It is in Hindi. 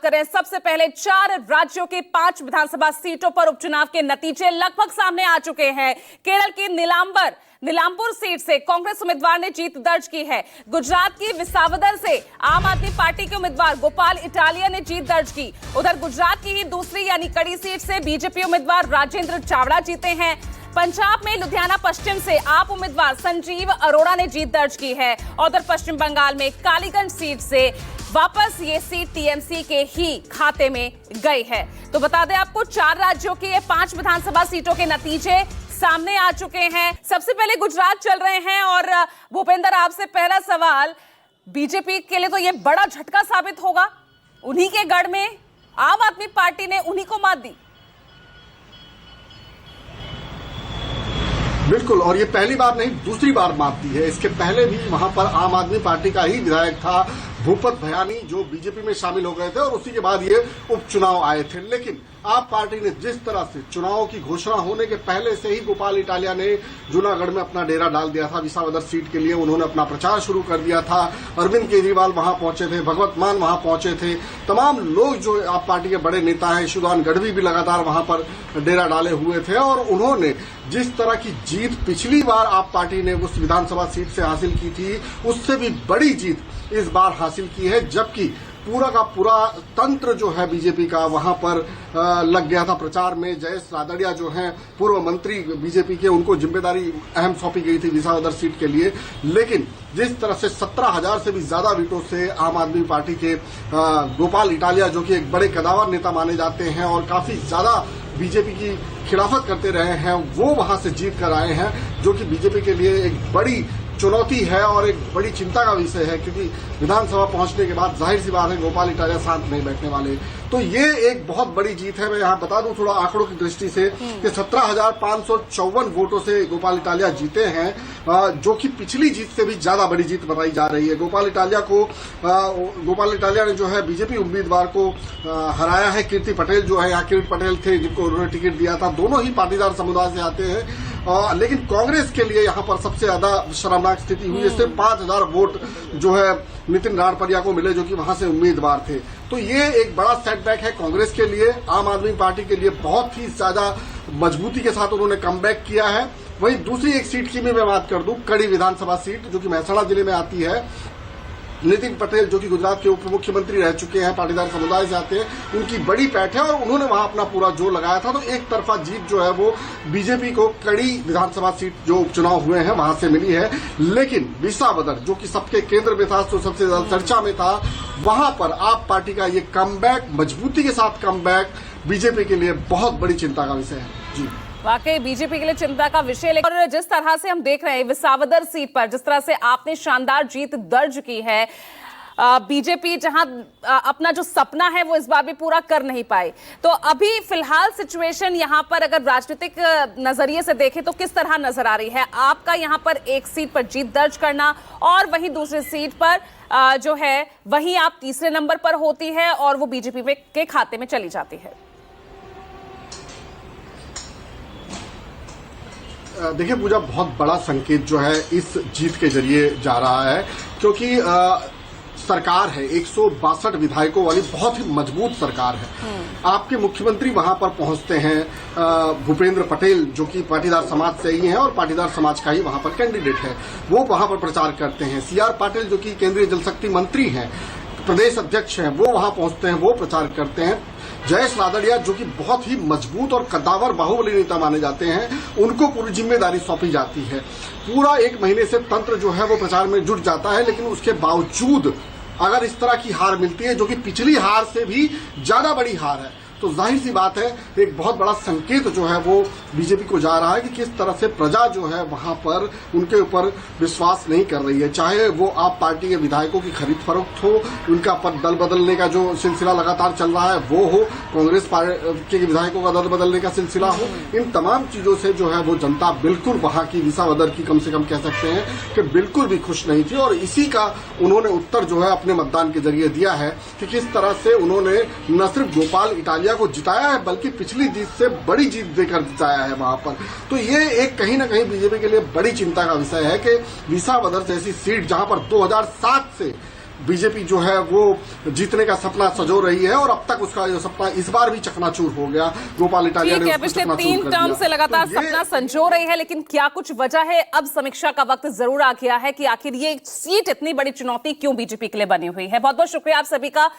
करें सबसे पहले 4 राज्यों की 5 विधानसभा सीटों पर उपचुनाव के नतीजे लगभग सामने आ चुके हैं। केरल की नीलांबुर सीट से कांग्रेस उम्मीदवार ने जीत दर्ज की है। गुजरात की विसावदर से आम आदमी पार्टी के उम्मीदवार गोपाल इटालिया ने जीत दर्ज की। उधर गुजरात की ही दूसरी यानी कड़ी सीट से बीजेपी उम्मीदवार राजेंद्र चावड़ा जीते हैं। पंजाब में लुधियाना पश्चिम से आप उम्मीदवार संजीव अरोड़ा ने जीत दर्ज की है। और उधर पश्चिम बंगाल में कालीगंज सीट से वापस ये सीट टीएमसी के ही खाते में गई है। तो बता दें आपको 4 राज्यों की 5 विधानसभा सीटों के नतीजे सामने आ चुके हैं। सबसे पहले गुजरात चल रहे हैं और भूपेंद्र आपसे पहला सवाल, बीजेपी के लिए तो ये बड़ा झटका साबित होगा। उन्हीं के गढ़ में आम आदमी पार्टी ने उन्हीं को मात दी। बिल्कुल, और ये पहली बार नहीं दूसरी बार मात दी है। इसके पहले भी वहां पर आम आदमी पार्टी का ही विधायक था भूपत भयानी, जो बीजेपी में शामिल हो गए थे और उसी के बाद ये उपचुनाव आए थे। लेकिन आप पार्टी ने जिस तरह से चुनाव की घोषणा होने के पहले से ही गोपाल इटालिया ने जूनागढ़ में अपना डेरा डाल दिया था। विसावदर सीट के लिए उन्होंने अपना प्रचार शुरू कर दिया था। अरविंद केजरीवाल वहां पहुंचे थे, भगवत मान वहां पहुंचे थे, तमाम लोग जो आप पार्टी के बड़े नेता हैं, यशोदान गढ़वी भी लगातार वहां पर डेरा डाले हुए थे। और उन्होंने जिस तरह की जीत पिछली बार आप पार्टी ने उस विधानसभा सीट से हासिल की थी, उससे भी बड़ी जीत इस बार हासिल की है। जबकि पूरा का पूरा तंत्र जो है बीजेपी का वहां पर लग गया था प्रचार में। जयेश रादड़िया जो हैं पूर्व मंत्री बीजेपी के, उनको जिम्मेदारी अहम सौंपी गई थी विसावदर सीट के लिए। लेकिन जिस तरह से 17,000 से भी ज्यादा वोटों से आम आदमी पार्टी के गोपाल इटालिया, जो कि एक बड़े कदावर नेता माने जाते हैं और काफी ज्यादा बीजेपी की खिलाफत करते रहे हैं, वो वहां से जीत कर आए हैं, जो कि बीजेपी के लिए एक बड़ी चुनौती है और एक बड़ी चिंता का विषय है। क्योंकि विधानसभा पहुंचने के बाद जाहिर सी बात है गोपाल इटालिया शांत नहीं बैठने वाले। तो ये एक बहुत बड़ी जीत है। मैं यहाँ बता दूं थोड़ा आंकड़ों की दृष्टि से कि 17,554 वोटों से गोपाल इटालिया जीते हैं, जो कि पिछली जीत से भी ज्यादा बड़ी जीत बताई जा रही है। गोपाल इटालिया ने जो है बीजेपी उम्मीदवार को हराया है। कीर्ति पटेल जो है, यहाँ कीर्ति पटेल थे जिनको उन्होंने टिकट दिया था, दोनों ही पाटीदार समुदाय से आते हैं। लेकिन कांग्रेस के लिए यहाँ पर सबसे ज्यादा शर्मनाक स्थिति हुई है। सिर्फ 5,000 वोट जो है नितिन राणपरिया को मिले, जो कि वहां से उम्मीदवार थे। तो ये एक बड़ा सेटबैक है कांग्रेस के लिए। आम आदमी पार्टी के लिए बहुत ही ज्यादा मजबूती के साथ उन्होंने कमबैक किया है। वहीं दूसरी एक सीट की भी मैं बात कर दूं, कड़ी विधानसभा सीट जो कि महसाणा जिले में आती है। नितिन पटेल जो कि गुजरात के उप मुख्यमंत्री रह चुके हैं, पाटीदार समुदाय से आते हैं, उनकी बड़ी पैठ है और उन्होंने वहां अपना पूरा जोर लगाया था। तो एक तरफा जीत जो है वो बीजेपी को कड़ी विधानसभा सीट जो उपचुनाव हुए हैं वहां से मिली है। लेकिन विसावदर जो कि सबके केंद्र में था, तो सबसे ज्यादा चर्चा में था, वहां पर आप पार्टी का ये कमबैक, मजबूती के साथ कमबैक बीजेपी के लिए बहुत बड़ी चिंता का विषय है। जी वाकई बीजेपी के लिए चिंता का विषय। और जिस तरह से हम देख रहे हैं विसावदर सीट पर जिस तरह से आपने शानदार जीत दर्ज की है, बीजेपी जहां अपना जो सपना है वो इस बार भी पूरा कर नहीं पाई। तो अभी फिलहाल सिचुएशन यहां पर अगर राजनीतिक नजरिए से देखें तो किस तरह नजर आ रही है? आपका यहां पर एक सीट पर जीत दर्ज करना और वहीं दूसरी सीट पर जो है वहीं आप तीसरे नंबर पर होती है और वो बीजेपी के खाते में चली जाती है। देखिए पूजा, बहुत बड़ा संकेत जो है इस जीत के जरिए जा रहा है, क्योंकि सरकार है 162 विधायकों वाली बहुत ही मजबूत सरकार है। आपके मुख्यमंत्री वहां पर पहुंचते हैं, भूपेंद्र पटेल जो कि पाटीदार समाज से ही हैं और पाटीदार समाज का ही वहां पर कैंडिडेट है, वो वहां पर प्रचार करते हैं। सीआर पाटिल जो कि केंद्रीय जल शक्ति मंत्री हैं, प्रदेश अध्यक्ष हैं, वो वहां पहुंचते हैं, वो प्रचार करते हैं। जयेश रादड़िया जो कि बहुत ही मजबूत और कद्दावर बाहुबली नेता माने जाते हैं, उनको पूरी जिम्मेदारी सौंपी जाती है। पूरा 1 महीने से तंत्र जो है वो प्रचार में जुट जाता है। लेकिन उसके बावजूद अगर इस तरह की हार मिलती है, जो कि पिछली हार से भी ज्यादा बड़ी हार है, तो जाहिर सी बात है एक बहुत बड़ा संकेत जो है वो बीजेपी को जा रहा है कि किस तरह से प्रजा जो है वहां पर उनके ऊपर विश्वास नहीं कर रही है। चाहे वो आप पार्टी के विधायकों की खरीद फरोख्त हो, उनका पद दल बदलने का जो सिलसिला लगातार चल रहा है वो हो, कांग्रेस के विधायकों का दल बदलने का सिलसिला हो, इन तमाम चीजों से जो है वो जनता बिल्कुल वहां की विसावदर की कम से कम कह सकते हैं कि बिल्कुल भी खुश नहीं थी। और इसी का उन्होंने उत्तर जो है अपने मतदान के जरिए दिया है कि किस तरह से उन्होंने न सिर्फ गोपाल इटालिया को जिताया है बल्कि पिछली जीत से बड़ी जीत देकर जिताया है वहां पर। तो ये एक कहीं ना कहीं बीजेपी के लिए बड़ी चिंता का विषय है कि विसावदर जैसी सीट जहां पर 2007 से बीजेपी जो है वो जीतने का सपना सजो रही है और अब तक उसका जो सपना इस बार भी चकनाचूर हो गया। गोपाल इटालिया ठीक ने है, उसको पिछले चकनाचूर 3 कर टर्म दिया। से लगातार तो ये सपना संजो रही है, लेकिन क्या कुछ वजह है? अब समीक्षा का वक्त जरूर आ गया है कि आखिर ये सीट इतनी बड़ी चुनौती क्यों बीजेपी के लिए बनी हुई है। बहुत बहुत शुक्रिया आप सभी का।